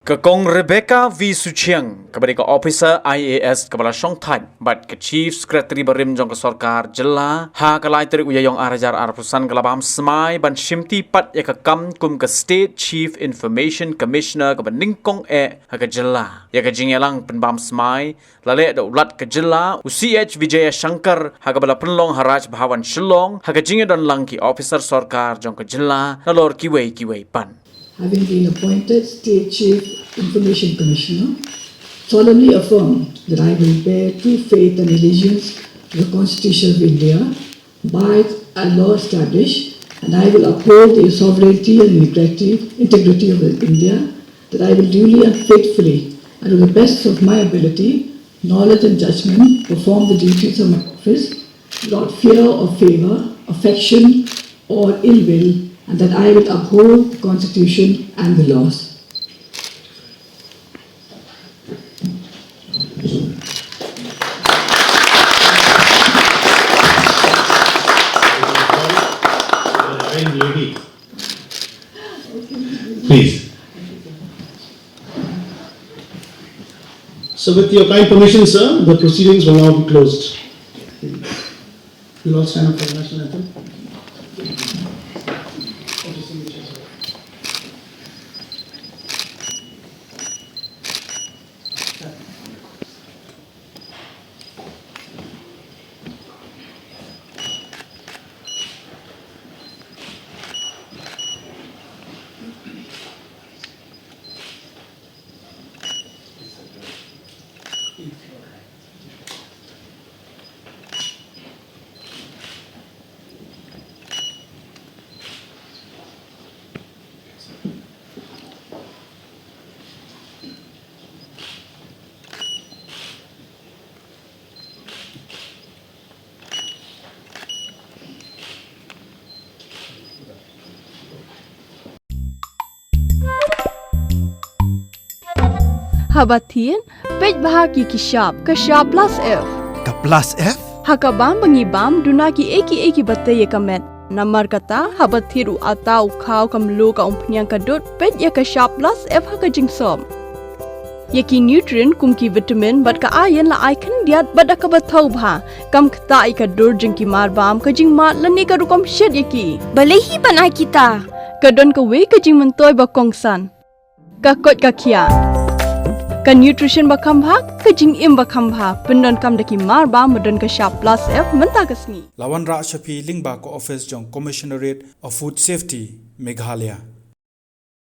Kekong Rebecca V. Suchiang, kepada ke Officer IAS Kepala Shong Thai, bat ke Chief Secretary Barim Jong ke Sorkar Jylla, ha kalai terik uyayong arajar arpusan kelabam Smai ban shimti pat ya ke kam kum ke State Chief Information Commissioner ke Ningkong ha ke Jylla. Ya ke jingelang penbam Smai, lalek da ulat ke Jylla, UCH Vijaya Shankar ha ke bala penlong haraj bahawan Shillong, ha ke jinge don lang ki Officer Sorkar Jong ke Jylla, nalor kiwei pan. Having been appointed State Chief Information Commissioner, solemnly affirm that I will bear true faith and allegiance to the Constitution of India, by a law established, and I will uphold the sovereignty and integrity of India, that I will duly and faithfully, and to the best of my ability, knowledge and judgment, perform the duties of my office without fear or favour, affection or ill will, and that I will uphold the Constitution and the laws. Lady. Please. So with your kind permission, sir, the proceedings will now be closed. We'll all stand up for the national anthem. Habatin, pej bahagi kishap, kashap plus F. Ka plus F? Hakabam bangibam dunaki eki bataya kamet. Namar kata habathiru atau kau kamlu ka umpnyang kadut pej ya kashap plus F haka jingsom. Yaki nutrient kumki vitamin bat ka iron la icon diat bat ka bathau bha kam kta ka dur jingki marbam ka jingmat lani ka rukom shed yaki. Balehi banai kita. Kadon ka we ka jing mentoy ba kongsan. Ka kot ka kia. Ka nutrition bakam bha ka jing im bakam bha pendon kam daki marba medon ka sharp plus F menta kasni. Lawan Ra Shafi Lingba ko Office Jong Commissionerate of Food Safety Meghalaya.